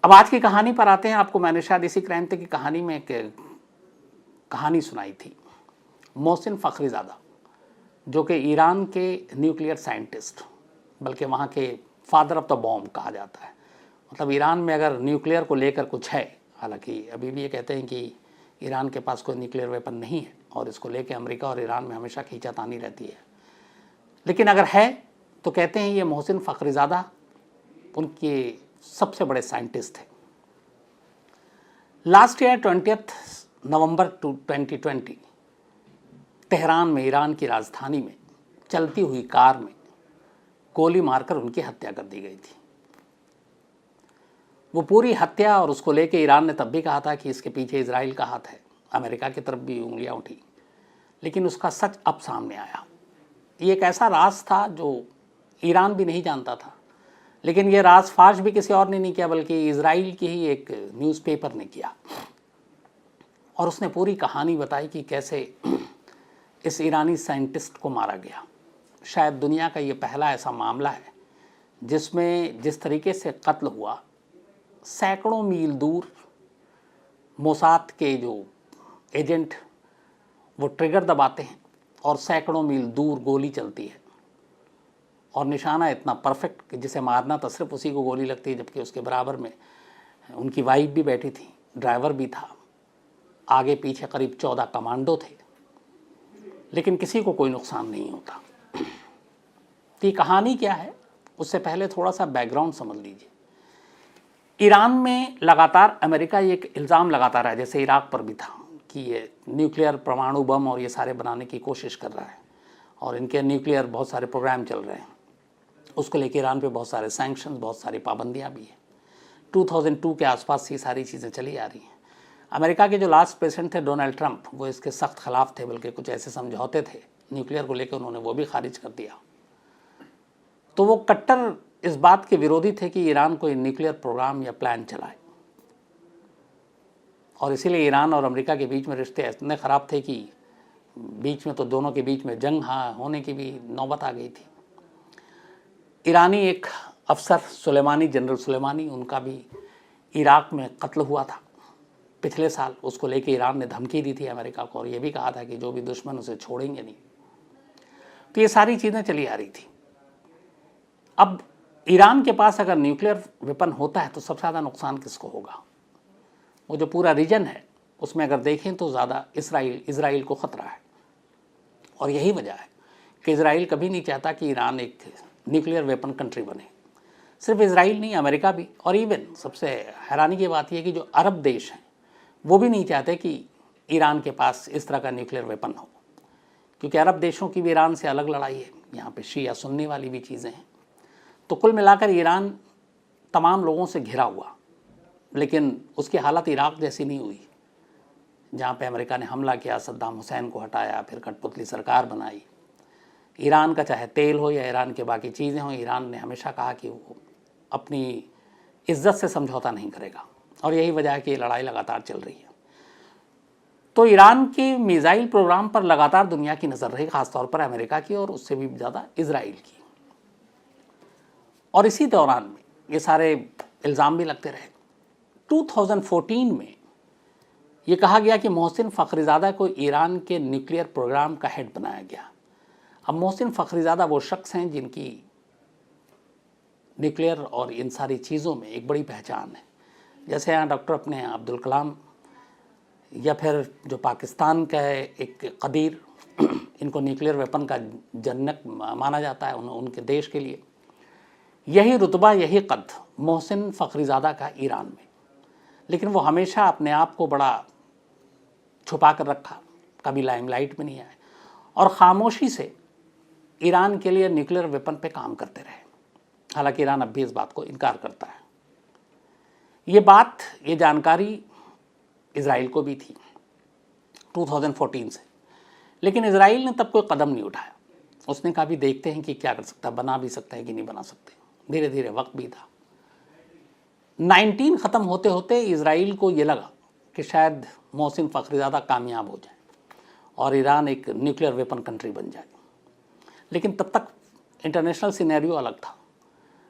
अब आज की कहानी पर आते हैं। आपको मैंने शायद इसी क्रांति की कहानी में एक कहानी सुनाई थी। मोहसिन फ़खरीज़ादा, जो कि ईरान के न्यूक्लियर साइंटिस्ट, बल्कि वहाँ के फादर ऑफ द बॉम्ब कहा जाता है। मतलब ईरान में अगर न्यूक्लियर को लेकर कुछ है, हालांकि अभी भी ये कहते हैं कि ईरान के पास कोई न्यूक्लियर वेपन नहीं है और इसको लेकर अमेरिका और ईरान में हमेशा खींचातानी रहती है, लेकिन अगर है तो कहते हैं ये मोहसिन फ़खरीज़ादा उनके सबसे बड़े साइंटिस्ट थे। लास्ट ईयर 20 नवंबर 2020 तेहरान में, ईरान की राजधानी में, चलती हुई कार में गोली मारकर उनकी हत्या कर दी गई थी। वो पूरी हत्या, और उसको लेके ईरान ने तब भी कहा था कि इसके पीछे इजराइल का हाथ है, अमेरिका की तरफ भी उंगलियां उठी, लेकिन उसका सच अब सामने आया। ये एक ऐसा राज था जो ईरान भी नहीं जानता था, लेकिन ये राज फाश भी किसी और ने नहीं किया, बल्कि इजराइल की ही एक न्यूज़पेपर ने किया। और उसने पूरी कहानी बताई कि कैसे इस ईरानी साइंटिस्ट को मारा गया। शायद दुनिया का ये पहला ऐसा मामला है जिसमें जिस तरीके से कत्ल हुआ, सैकड़ों मील दूर मोसाद के जो एजेंट वो ट्रिगर दबाते हैं और सैकड़ों मील दूर गोली चलती है, और निशाना इतना परफेक्ट कि जिसे मारना तो सिर्फ उसी को गोली लगती है, जबकि उसके बराबर में उनकी वाइफ भी बैठी थी, ड्राइवर भी था, आगे पीछे करीब 14 कमांडो थे, लेकिन किसी को कोई नुकसान नहीं होता। तो ये कहानी क्या है, उससे पहले थोड़ा सा बैकग्राउंड समझ लीजिए। ईरान में लगातार अमेरिका ये एक इल्ज़ाम लगाता रहा, जैसे इराक पर भी था, कि ये न्यूक्लियर परमाणु बम और ये सारे बनाने की कोशिश कर रहा है, और इनके न्यूक्लियर बहुत सारे प्रोग्राम चल रहे हैं। उसको लेकर ईरान पे बहुत सारे सैंक्शंस, बहुत सारी पाबंदियाँ भी हैं। 2002 के आसपास ये सारी चीज़ें चली आ रही हैं। अमेरिका के जो लास्ट प्रेसिडेंट थे डोनाल्ड ट्रंप, वो इसके सख्त खिलाफ थे, बल्कि कुछ ऐसे समझौते थे न्यूक्लियर को लेकर, उन्होंने वो भी खारिज कर दिया। तो वो कट्टर इस बात के विरोधी थे कि ईरान कोई न्यूक्लियर प्रोग्राम या प्लान चलाए, और इसीलिए ईरान और अमेरिका के बीच में रिश्ते इतने ख़राब थे कि बीच में तो दोनों के बीच में जंग होने की भी नौबत आ गई थी। ईरानी एक अफसर सुलेमानी, जनरल सुलेमानी, उनका भी इराक में कत्ल हुआ था पिछले साल। उसको लेके ईरान ने धमकी दी थी अमेरिका को, और ये भी कहा था कि जो भी दुश्मन उसे छोड़ेंगे नहीं। तो ये सारी चीज़ें चली आ रही थी। अब ईरान के पास अगर न्यूक्लियर वेपन होता है तो सबसे ज़्यादा नुकसान किसको होगा? वो जो पूरा रीजन है उसमें अगर देखें तो ज़्यादा इजराइल को ख़तरा है, और यही वजह है कि इजराइल कभी नहीं चाहता कि ईरान एक न्यूक्लियर वेपन कंट्री बने। सिर्फ इजराइल नहीं, अमेरिका भी, और इवन सबसे हैरानी की बात यह कि जो अरब देश हैं वो भी नहीं चाहते कि ईरान के पास इस तरह का न्यूक्लियर वेपन हो, क्योंकि अरब देशों की भी ईरान से अलग लड़ाई है, यहाँ पे शिया सुन्नी वाली भी चीज़ें हैं। तो कुल मिलाकर ईरान तमाम लोगों से घिरा हुआ, लेकिन उसकी हालत इराक जैसी नहीं हुई, जहाँ पे अमेरिका ने हमला किया, सद्दाम हुसैन को हटाया, फिर कठपुतली सरकार बनाई। ईरान का चाहे तेल हो या ईरान के बाकी चीज़ें हों, ईरान ने हमेशा कहा कि वो अपनी इज्जत से समझौता नहीं करेगा, और यही वजह है कि ये लड़ाई लगातार चल रही है। तो ईरान के मिसाइल प्रोग्राम पर लगातार दुनिया की नज़र रही, ख़ासतौर पर अमेरिका की, और उससे भी ज़्यादा इजराइल की। और इसी दौरान में ये सारे इल्ज़ाम भी लगते रहे। 2014 में ये कहा गया कि मोहसिन फ़खरीज़ादा को ईरान के न्यूक्लियर प्रोग्राम का हेड बनाया गया। अब मोहसिन फ़खरीज़ादा वो शख्स हैं जिनकी न्यूक्लियर और इन सारी चीज़ों में एक बड़ी पहचान है। जैसे यहाँ डॉक्टर अपने अब्दुल कलाम, या फिर जो पाकिस्तान का है एक कदीर, इनको न्यूक्लियर वेपन का जनक माना जाता है उनके देश के लिए। यही रुतबा, यही कद मोहसिन फ़खरीज़ादा का ईरान में। लेकिन वो हमेशा अपने आप को बड़ा छुपा कर रखा, कभी लाइमलाइट में नहीं आए, और ख़ामोशी से ईरान के लिए न्यूक्लियर वेपन पे काम करते रहे। हालांकि ईरान अब भी इस बात को इनकार करता है। ये जानकारी इजराइल को भी थी 2014 से, लेकिन इजराइल ने तब कोई कदम नहीं उठाया। उसने कहा भी देखते हैं कि क्या कर सकता है, बना भी सकता है कि नहीं बना सकते। धीरे धीरे वक्त भी था। 19 ख़त्म होते होते इजराइल को ये लगा कि शायद मोहसिन फ़खरीज़ादा कामयाब हो जाए और ईरान एक न्यूक्लियर वेपन कंट्री बन जाए। लेकिन तब तक इंटरनेशनल सिनेरियो अलग था।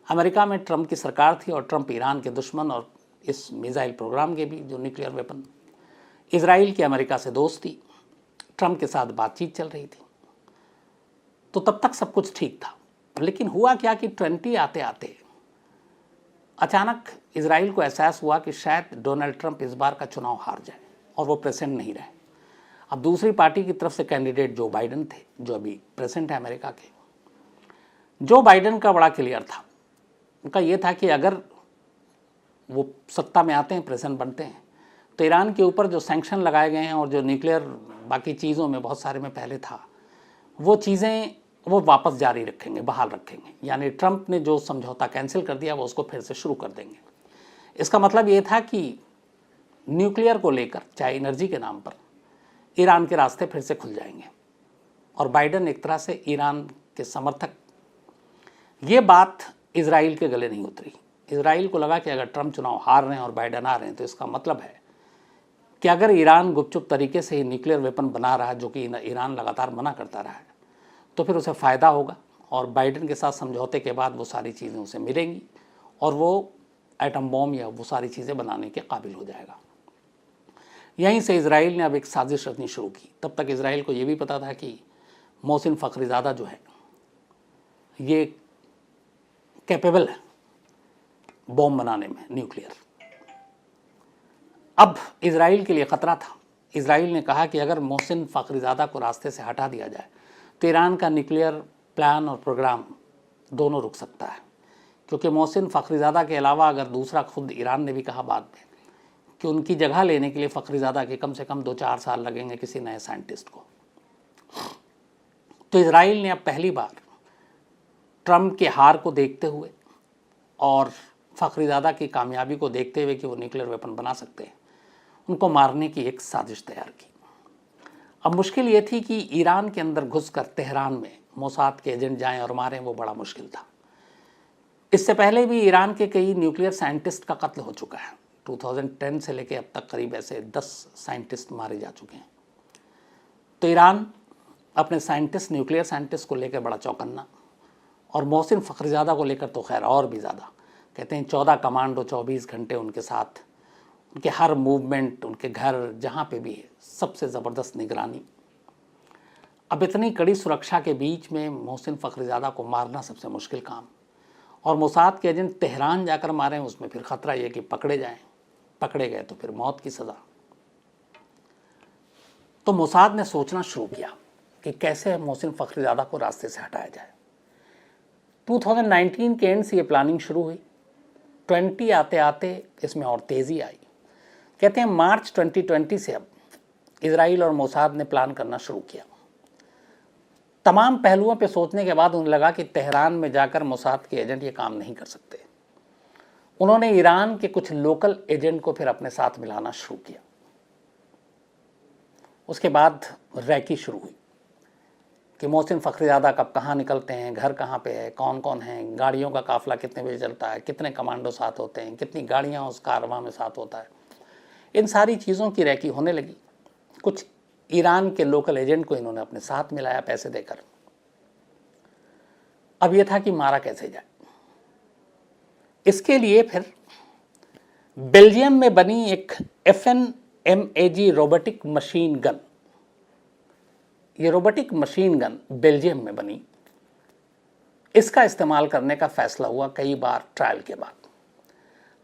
अमेरिका में ट्रंप की सरकार थी, और ट्रंप ईरान के दुश्मन और इस मिसाइल प्रोग्राम के भी, जो न्यूक्लियर वेपन। इजराइल की अमेरिका से दोस्ती, ट्रंप के साथ बातचीत चल रही थी, तो तब तक सब कुछ ठीक था। लेकिन हुआ क्या कि 20 आते आते अचानक इजराइल को एहसास हुआ कि शायद डोनाल्ड ट्रंप इस बार का चुनाव हार जाए और वो प्रेसिडेंट नहीं रहे। अब दूसरी पार्टी की तरफ से कैंडिडेट जो बाइडन थे, जो अभी प्रेसिडेंट है अमेरिका के, जो बाइडन का बड़ा क्लियर था। उनका ये था कि अगर वो सत्ता में आते हैं, प्रेसिडेंट बनते हैं, तो ईरान के ऊपर जो सैंक्शन लगाए गए हैं और जो न्यूक्लियर बाकी चीज़ों में बहुत सारे में पहले था, वो चीज़ें वो वापस जारी रखेंगे, बहाल रखेंगे। यानी ट्रंप ने जो समझौता कैंसिल कर दिया वो उसको फिर से शुरू कर देंगे। इसका मतलब ये था कि न्यूक्लियर को लेकर, चाहे एनर्जी के नाम पर, ईरान के रास्ते फिर से खुल जाएंगे। और बाइडन एक तरह से ईरान के समर्थक। ये बात इजराइल के गले नहीं उतरी। इजराइल को लगा कि अगर ट्रंप चुनाव हार रहे हैं और बाइडन आ रहे हैं, तो इसका मतलब है कि अगर ईरान गुपचुप तरीके से ही न्यूक्लियर वेपन बना रहा है, जो कि ईरान लगातार मना करता रहा है, तो फिर उसे फ़ायदा होगा और बाइडन के साथ समझौते के बाद वो सारी चीज़ें उसे मिलेंगी और वो एटम बॉम्ब या वो सारी चीज़ें बनाने के काबिल हो जाएगा। यहीं से इजराइल ने अब एक साजिश रचनी शुरू की। तब तक इजराइल को ये भी पता था कि मोहसिन फ़खरीज़ादा जो है ये कैपेबल है बॉम्ब बनाने में, न्यूक्लियर। अब इजराइल के लिए ख़तरा था। इजराइल ने कहा कि अगर मोहसिन फ़खरीज़ादा को रास्ते से हटा दिया जाए तो ईरान का न्यूक्लियर प्लान और प्रोग्राम दोनों रुक सकता है, क्योंकि मोहसिन फ़खरीज़ादा के अलावा अगर दूसरा, खुद ईरान ने भी कहा बाद में कि उनकी जगह लेने के लिए फ़खरीज़ादा के कम से कम 2-4 साल लगेंगे किसी नए साइंटिस्ट को। तो इजराइल ने अब पहली बार ट्रंप के हार को देखते हुए और फ़खरीज़ादा की कामयाबी को देखते हुए कि वो न्यूक्लियर वेपन बना सकते हैं, उनको मारने की एक साजिश तैयार की। अब मुश्किल ये थी कि ईरान के अंदर घुसकर तेहरान में मोसाद के एजेंट जाएं और मारें, वो बड़ा मुश्किल था। इससे पहले भी ईरान के कई न्यूक्लियर साइंटिस्ट का कत्ल हो चुका है। 2010 से लेकर अब तक करीब ऐसे 10 साइंटिस्ट मारे जा चुके हैं। तो ईरान अपने साइंटिस्ट, न्यूक्लियर साइंटिस्ट को लेकर बड़ा चौकन्ना, और मोहसिन फ़खरीज़ादा को लेकर तो खैर और भी ज़्यादा। कहते हैं 14 कमांडो 24 घंटे उनके साथ, उनके हर मूवमेंट, उनके घर जहाँ पे भी है, सबसे ज़बरदस्त निगरानी। अब इतनी कड़ी सुरक्षा के बीच में मोहसिन फ़खरीज़ादा को मारना सबसे मुश्किल काम, और मोसाद के एजेंट तेहरान जाकर मारें, उसमें फिर ख़तरा ये कि पकड़े जाएं। पकड़े गए तो फिर मौत की सज़ा। तो मोसाद ने सोचना शुरू किया कि कैसे मोहसिन फ़खरीज़ादा को रास्ते से हटाया जाए। 2019 के एंड से ये प्लानिंग शुरू हुई। 20 आते आते इसमें और तेज़ी आई। कहते हैं मार्च 2020 से अब इजराइल और मोसाद ने प्लान करना शुरू किया। तमाम पहलुओं पे सोचने के बाद उन्हें लगा कि तेहरान में जाकर मोसाद के एजेंट ये काम नहीं कर सकते। उन्होंने ईरान के कुछ लोकल एजेंट को फिर अपने साथ मिलाना शुरू किया। उसके बाद रैकी शुरू हुई कि मोहसिन फ़खरीज़ादा कब कहाँ निकलते हैं, घर कहाँ पे है, कौन कौन हैं, गाड़ियों का काफ़िला कितने बजे चलता है, कितने कमांडो साथ होते हैं, कितनी गाड़ियाँ उस कारवां में साथ होता है। इन सारी चीज़ों की रैकी होने लगी। कुछ ईरान के लोकल एजेंट को इन्होंने अपने साथ मिलाया पैसे देकर। अब यह था कि मारा कैसे जाए। इसके लिए फिर बेल्जियम में बनी एक FNMAG रोबोटिक मशीन गन, ये रोबोटिक मशीन गन बेल्जियम में बनी, इसका इस्तेमाल करने का फैसला हुआ कई बार ट्रायल के बाद।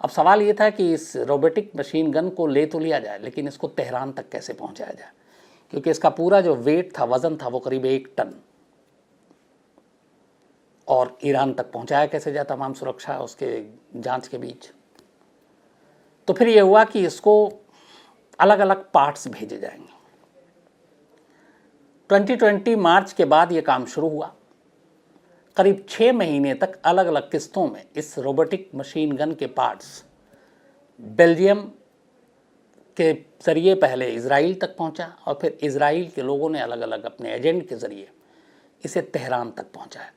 अब सवाल ये था कि इस रोबोटिक मशीन गन को ले तो लिया जाए, लेकिन इसको तेहरान तक कैसे पहुंचाया जाए, क्योंकि इसका पूरा जो वेट था, वज़न था, वो करीब 1 टन। और ईरान तक पहुंचाया कैसे जाए तमाम सुरक्षा उसके जांच के बीच। तो फिर ये हुआ कि इसको अलग अलग पार्ट्स भेजे जाएंगे। 2020 मार्च के बाद ये काम शुरू हुआ। करीब 6 महीने तक अलग अलग किस्तों में इस रोबोटिक मशीन गन के पार्ट्स बेल्जियम के ज़रिए पहले इजराइल तक पहुंचा, और फिर इजराइल के लोगों ने अलग अलग अपने एजेंट के ज़रिए इसे तेहरान तक पहुंचाया।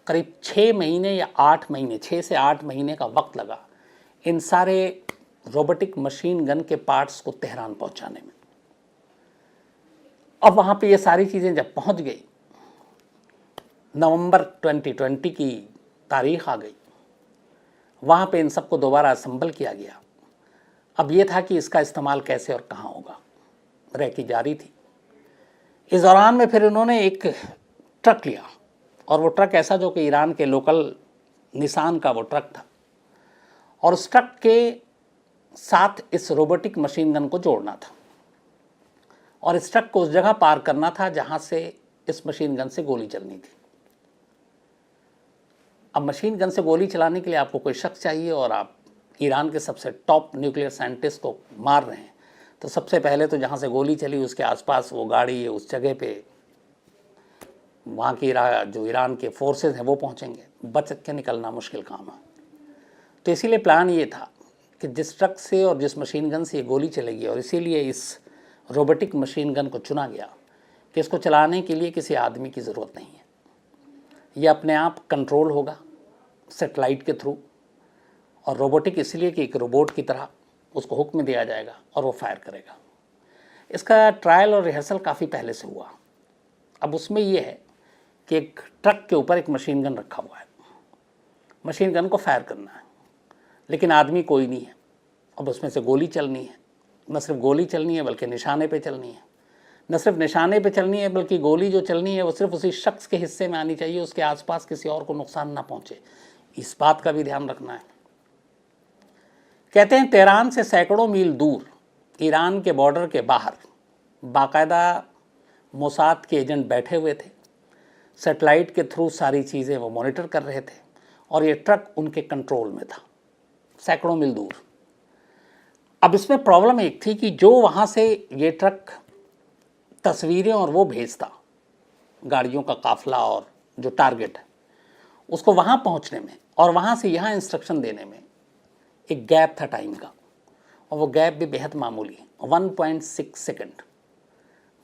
करीब 6 महीने या 8 महीने, 6 से 8 महीने का वक्त लगा इन सारे रोबोटिक मशीन गन के पार्ट्स को तेहरान पहुंचाने में। अब वहाँ पे ये सारी चीज़ें जब पहुँच गई, नवंबर 2020 की तारीख आ गई। वहाँ पे इन सबको दोबारा असेंबल किया गया। अब ये था कि इसका इस्तेमाल कैसे और कहाँ होगा, रैकी जारी थी। इस दौरान में फिर उन्होंने एक ट्रक लिया, और वो ट्रक ऐसा जो कि ईरान के लोकल निसान का वो ट्रक था, और उस ट्रक के साथ इस रोबोटिक मशीन गन को जोड़ना था, और इस ट्रक को उस जगह पार करना था जहाँ से इस मशीन गन से गोली चलनी थी। अब मशीन गन से गोली चलाने के लिए आपको कोई शख्स चाहिए, और आप ईरान के सबसे टॉप न्यूक्लियर साइंटिस्ट को मार रहे हैं, तो सबसे पहले तो जहाँ से गोली चली उसके आसपास वो गाड़ी, उस जगह पे वहाँ की जो ईरान के फोर्सेस हैं वो पहुँचेंगे, बच के निकलना मुश्किल काम है। तो इसीलिए प्लान ये था कि जिस ट्रक से और जिस मशीन गन से ये गोली चलेगी, और इसीलिए इस रोबोटिक मशीन गन को चुना गया कि इसको चलाने के लिए किसी आदमी की ज़रूरत नहीं है, ये अपने आप कंट्रोल होगा सेटेलाइट के थ्रू, और रोबोटिक इसलिए कि एक रोबोट की तरह उसको हुक्म दिया जाएगा और वो फायर करेगा। इसका ट्रायल और रिहर्सल काफ़ी पहले से हुआ। अब उसमें ये है कि एक ट्रक के ऊपर एक मशीन गन रखा हुआ है, मशीन गन को फायर करना है, लेकिन आदमी कोई नहीं है। अब उसमें से गोली चलनी है, न सिर्फ गोली चलनी है बल्कि निशाने पे चलनी है, न सिर्फ निशाने पे चलनी है बल्कि गोली जो चलनी है वो सिर्फ उसी शख्स के हिस्से में आनी चाहिए, उसके आसपास किसी और को नुकसान ना पहुंचे, इस बात का भी ध्यान रखना है। कहते हैं तेहरान से सैकड़ों मील दूर ईरान के बॉर्डर के बाहर बाकायदा मोसाद के एजेंट बैठे हुए थे, सेटेलाइट के थ्रू सारी चीज़ें वो मॉनिटर कर रहे थे, और ये ट्रक उनके कंट्रोल में था सैकड़ों मील दूर। अब इसमें प्रॉब्लम एक थी कि जो वहाँ से ये ट्रक तस्वीरें और वो भेजता, गाड़ियों का काफिला और जो टारगेट है उसको वहाँ पहुँचने में और वहाँ से यहाँ इंस्ट्रक्शन देने में एक गैप था टाइम का, और वो गैप भी बेहद मामूली, 1.6 सेकंड,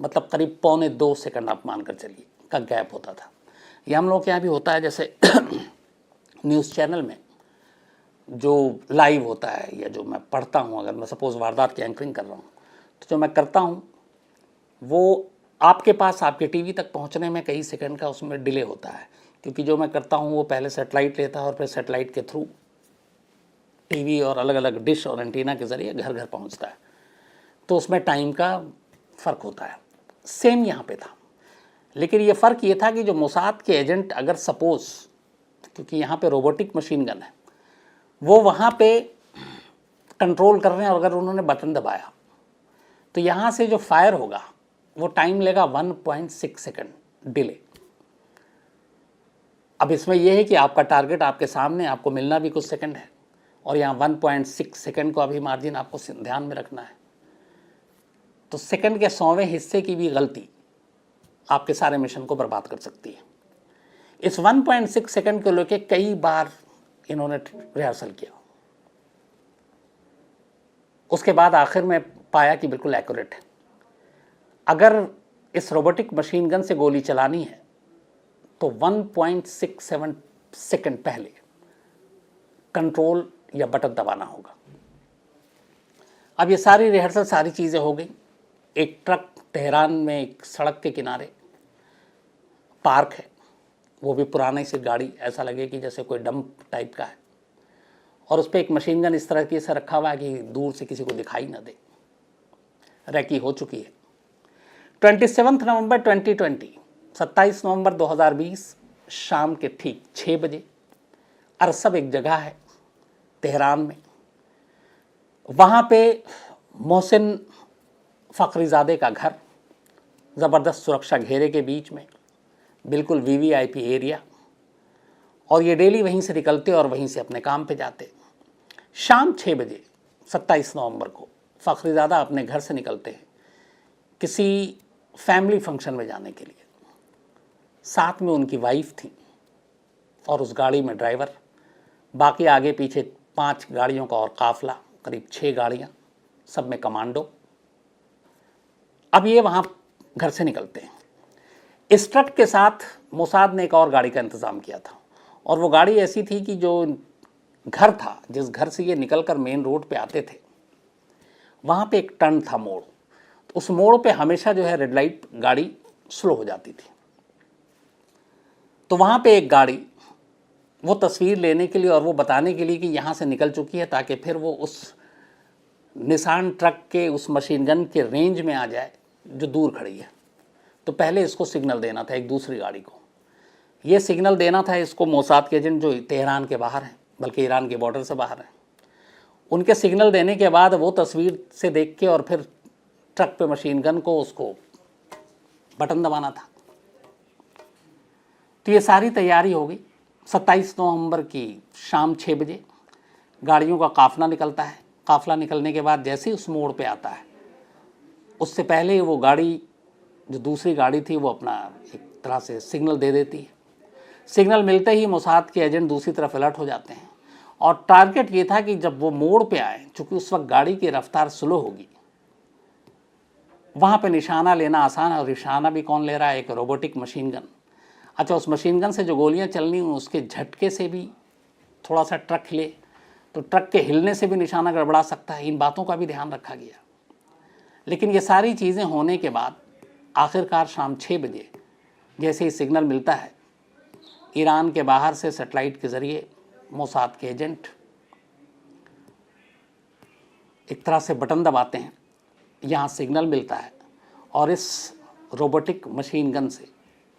मतलब करीब 1.25 सेकंड आप मानकर चलिए का गैप होता था। ये हम लोग के यहाँ भी होता है, जैसे न्यूज़ चैनल में जो लाइव होता है या जो मैं पढ़ता हूँ, अगर मैं सपोज़ वारदात की एंकरिंग कर रहा हूँ तो जो मैं करता हूँ वो आपके पास आपके टीवी तक पहुँचने में कई सेकंड का उसमें डिले होता है, क्योंकि जो मैं करता हूँ वो पहले सेटेलाइट लेता है और फिर सेटेलाइट के थ्रू टीवी और अलग अलग डिश और एंटीना के ज़रिए घर घर पहुँचता है, तो उसमें टाइम का फ़र्क होता है। सेम यहाँ पे था, लेकिन ये फ़र्क ये था कि जो मोसाद के एजेंट अगर सपोज़, क्योंकि यहाँ पे रोबोटिक मशीन गन है, वो वहाँ पे कंट्रोल कर रहे हैं, और अगर उन्होंने बटन दबाया तो यहाँ से जो फायर होगा वो टाइम लेगा 1.6 सेकंड डिले। अब इसमें यह है कि आपका टारगेट आपके सामने, आपको मिलना भी कुछ सेकंड है, और यहाँ 1.6 सेकंड को अभी मार्जिन आपको ध्यान में रखना है। तो सेकंड के 100वें हिस्से की भी गलती आपके सारे मिशन को बर्बाद कर सकती है। इस 1.6 सेकंड को लेकर कई बार इन्होंने रिहर्सल किया, उसके बाद आखिर में पाया कि बिल्कुल एक्यूरेट है। अगर इस रोबोटिक मशीन गन से गोली चलानी है तो 1.67 सेकंड पहले कंट्रोल या बटन दबाना होगा। अब ये सारी रिहर्सल, सारी चीज़ें हो गई। एक ट्रक तेहरान में एक सड़क के किनारे पार्क है, वो भी पुरानी सी गाड़ी, ऐसा लगे कि जैसे कोई डंप टाइप का है, और उस पर एक मशीन गन इस तरह की से रखा हुआ है कि दूर से किसी को दिखाई ना दे। रैकी हो चुकी है। 27 नवंबर 2020, 27 नवंबर 2020 शाम के ठीक 6 बजे अरसब एक जगह है तेहरान में, वहाँ पे मोहसिन फ़खरीज़ादे का घर, ज़बरदस्त सुरक्षा घेरे के बीच में, बिल्कुल वीवीआईपी एरिया, और ये डेली वहीं से निकलते और वहीं से अपने काम पे जाते। शाम 6 बजे 27 नवंबर को फ़खरीज़ादा अपने घर से निकलते हैं किसी फैमिली फंक्शन में जाने के लिए। साथ में उनकी वाइफ थी और उस गाड़ी में ड्राइवर, बाकी आगे पीछे 5 गाड़ियों का और काफ़िला, करीब 6 गाड़ियाँ, सब में कमांडो। अब ये वहाँ घर से निकलते हैं। इस ट्रक के साथ मोसाद ने एक और गाड़ी का इंतज़ाम किया था, और वो गाड़ी ऐसी थी कि जो घर था, जिस घर से ये निकलकर मेन रोड पे आते थे, वहाँ पे एक टर्न था, मोड़। तो उस मोड़ पे हमेशा जो है रेड लाइट गाड़ी स्लो हो जाती थी। तो वहाँ पे एक गाड़ी वो तस्वीर लेने के लिए और वो बताने के लिए कि यहाँ से निकल चुकी है, ताकि फिर वो उस निशान ट्रक के उस मशीन गन के रेंज में आ जाए जो दूर खड़ी है। तो पहले इसको सिग्नल देना था एक दूसरी गाड़ी को, ये सिग्नल देना था इसको मोसाद के एजेंट जो तेहरान के बाहर हैं, बल्कि ईरान के बॉर्डर से बाहर हैं। उनके सिग्नल देने के बाद वो तस्वीर से देख के और फिर ट्रक पे मशीन गन को उसको बटन दबाना था। तो ये सारी तैयारी हो गई। 27 नवंबर की शाम 6 बजे गाड़ियों का काफ़िला निकलता है। काफ़िला निकलने के बाद जैसे ही उस मोड़ पे आता है, उससे पहले वो गाड़ी जो दूसरी गाड़ी थी वो अपना एक तरह से सिग्नल दे देती है। सिग्नल मिलते ही मोसाद के एजेंट दूसरी तरफ अलर्ट हो जाते हैं और टारगेट ये था कि जब वो मोड़ पे आए, चूँकि उस वक्त गाड़ी की रफ्तार स्लो होगी, वहाँ पे निशाना लेना आसान है। और निशाना भी कौन ले रहा है? एक रोबोटिक मशीन गन। अच्छा, उस मशीन गन से जो गोलियाँ चलनी उसके झटके से भी थोड़ा सा ट्रक हिले तो ट्रक के हिलने से भी निशाना गड़बड़ा सकता है। इन बातों का भी ध्यान रखा गया। लेकिन ये सारी चीज़ें होने के बाद आखिरकार शाम 6 बजे जैसे ही सिग्नल मिलता है, ईरान के बाहर से सैटेलाइट के ज़रिए मोसाद के एजेंट एक तरह से बटन दबाते हैं, यहाँ सिग्नल मिलता है और इस रोबोटिक मशीन गन से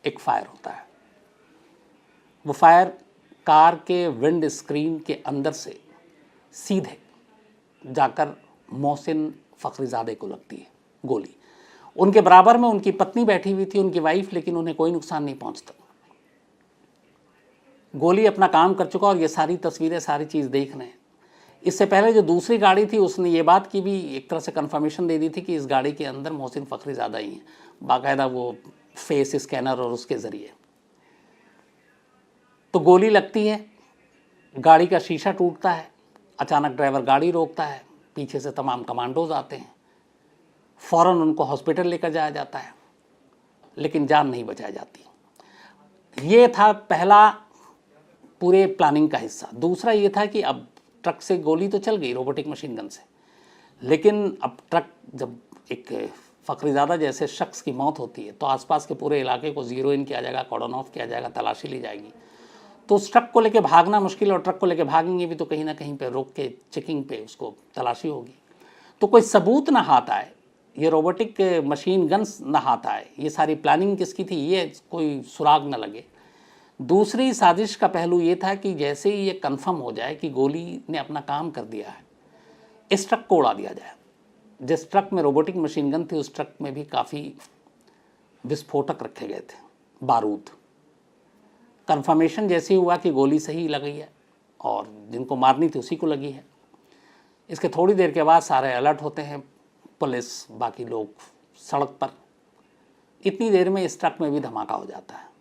एक फायर होता है। वो फायर कार के विंड स्क्रीन के अंदर से सीधे जाकर मोहसिन फ़खरीज़ादे को लगती है गोली। उनके बराबर में उनकी पत्नी बैठी हुई थी, उनकी वाइफ, लेकिन उन्हें कोई नुकसान नहीं पहुंचता। गोली अपना काम कर चुका और ये सारी तस्वीरें, सारी चीज़ देख रहे हैं। इससे पहले जो दूसरी गाड़ी थी उसने ये बात की भी एक तरह से कंफर्मेशन दे दी थी कि इस गाड़ी के अंदर मोहसिन फ़खरीज़ादा ही हैं, बाकायदा वो फेस स्कैनर और उसके ज़रिए। तो गोली लगती है, गाड़ी का शीशा टूटता है, अचानक ड्राइवर गाड़ी रोकता है, पीछे से तमाम कमांडोज आते हैं, फ़ौरन उनको हॉस्पिटल लेकर जाया जाता है, लेकिन जान नहीं बचाई जाती। ये था पहला पूरे प्लानिंग का हिस्सा। दूसरा ये था कि अब ट्रक से गोली तो चल गई रोबोटिक मशीन गन से, लेकिन अब ट्रक जब एक फ़खरीज़ादा जैसे शख्स की मौत होती है तो आसपास के पूरे इलाके को ज़ीरो इन किया जाएगा, कॉर्डन ऑफ किया जाएगा, तलाशी ली जाएगी। तो उस ट्रक को लेके भागना मुश्किल, और ट्रक को लेके भागेंगे भी तो कहीं ना कहीं पे रोक के चेकिंग पे उसको तलाशी होगी। तो कोई सबूत ना हाथ आए, ये रोबोटिक मशीन गन्स ना हाथ आए, ये सारी प्लानिंग किसकी थी ये कोई सुराग न लगे। दूसरी साजिश का पहलू ये था कि जैसे ही ये कंफर्म हो जाए कि गोली ने अपना काम कर दिया है, इस ट्रक को उड़ा दिया जाए। जिस ट्रक में रोबोटिक मशीन गन थी उस ट्रक में भी काफ़ी विस्फोटक रखे गए थे, बारूद। कंफर्मेशन जैसे हुआ कि गोली सही लगी है और जिनको मारनी थी उसी को लगी है, इसके थोड़ी देर के बाद सारे अलर्ट होते हैं, पुलिस, बाकी लोग सड़क पर। इतनी देर में इस ट्रक में भी धमाका हो जाता है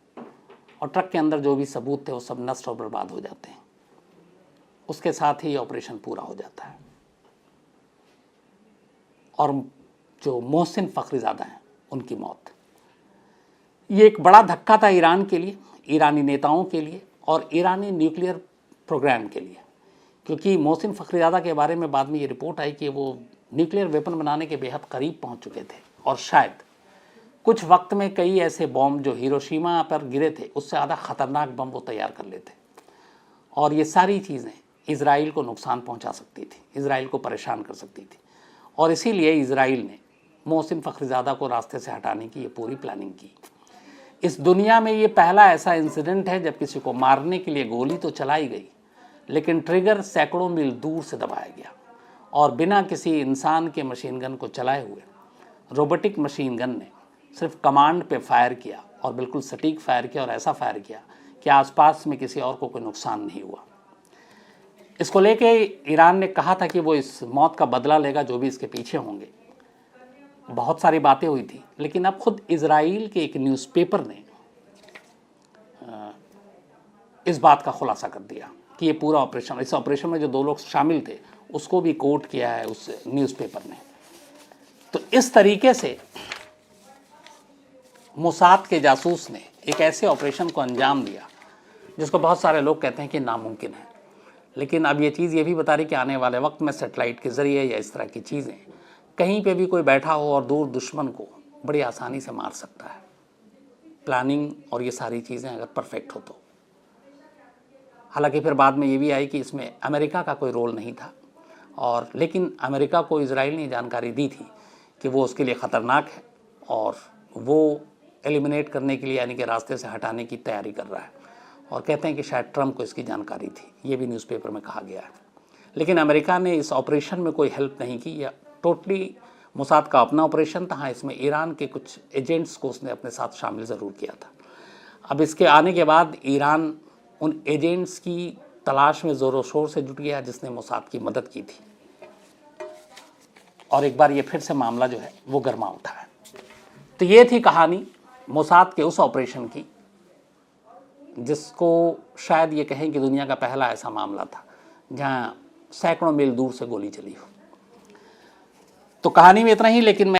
और ट्रक के अंदर जो भी सबूत थे वो सब नष्ट और बर्बाद हो जाते हैं। उसके साथ ही ऑपरेशन पूरा हो जाता है और जो मोहसिन फ़खरीज़ादा हैं उनकी मौत। ये एक बड़ा धक्का था ईरान के लिए, ईरानी नेताओं के लिए और ईरानी न्यूक्लियर प्रोग्राम के लिए, क्योंकि मोहसिन फ़खरीज़ादा के बारे में बाद में ये रिपोर्ट आई कि वो न्यूक्लियर वेपन बनाने के बेहद करीब पहुंच चुके थे और शायद कुछ वक्त में कई ऐसे बम जो हिरोशिमा पर गिरे थे उससे ज़्यादा ख़तरनाक बम वो तैयार कर लेते। और ये सारी चीज़ें इज़राइल को नुकसान पहुंचा सकती थी, इज़राइल को परेशान कर सकती थी, और इसीलिए इज़राइल ने मोहसिन फ़खरीज़ादा को रास्ते से हटाने की ये पूरी प्लानिंग की। इस दुनिया में ये पहला ऐसा इंसिडेंट है जब किसी को मारने के लिए गोली तो चलाई गई, लेकिन ट्रिगर सैकड़ों मील दूर से दबाया गया और बिना किसी इंसान के मशीन गन को चलाए हुए रोबोटिक मशीन गन ने सिर्फ कमांड पे फायर किया और बिल्कुल सटीक फायर किया और ऐसा फायर किया कि आसपास में किसी और को कोई नुकसान नहीं हुआ। इसको लेके ईरान ने कहा था कि वो इस मौत का बदला लेगा जो भी इसके पीछे होंगे। बहुत सारी बातें हुई थी, लेकिन अब खुद इज़राइल के एक न्यूज़पेपर ने इस बात का खुलासा कर दिया कि ये पूरा ऑपरेशन, इस ऑपरेशन में जो 2 लोग शामिल थे उसको भी कोट किया है उस न्यूज़पेपर ने। तो इस तरीके से मोसाद के जासूस ने एक ऐसे ऑपरेशन को अंजाम दिया जिसको बहुत सारे लोग कहते हैं कि नामुमकिन है, लेकिन अब ये चीज़ ये भी बता रही कि आने वाले वक्त में सेटेलाइट के ज़रिए या इस तरह की चीज़ें कहीं पे भी कोई बैठा हो और दूर दुश्मन को बड़ी आसानी से मार सकता है। प्लानिंग और ये सारी चीज़ें अगर परफेक्ट हो तो हालांकि फिर बाद में ये भी आई कि इसमें अमेरिका का कोई रोल नहीं था, और लेकिन अमेरिका को इजराइल ने जानकारी दी थी कि वो उसके लिए ख़तरनाक है और वो एलिमिनेट करने के लिए यानी कि रास्ते से हटाने की तैयारी कर रहा है, और कहते हैं कि शायद ट्रंप को इसकी जानकारी थी, ये भी न्यूज़पेपर में कहा गया है। लेकिन अमेरिका ने इस ऑपरेशन में कोई हेल्प नहीं की, यह टोटली मोसाद का अपना ऑपरेशन था। हाँ, इसमें ईरान के कुछ एजेंट्स को उसने अपने साथ शामिल ज़रूर किया था। अब इसके आने के बाद ईरान उन एजेंट्स की तलाश में ज़ोरों शोर से जुट गया जिसने मोसाद की मदद की थी, और एक बार ये फिर से मामला जो है वो गर्मा उठा है। तो ये थी कहानी मोसाद के उस ऑपरेशन की जिसको शायद ये कहें कि दुनिया का पहला ऐसा मामला था जहाँ सैकड़ों मील दूर से गोली चली हो। तो कहानी में इतना ही, लेकिन मैं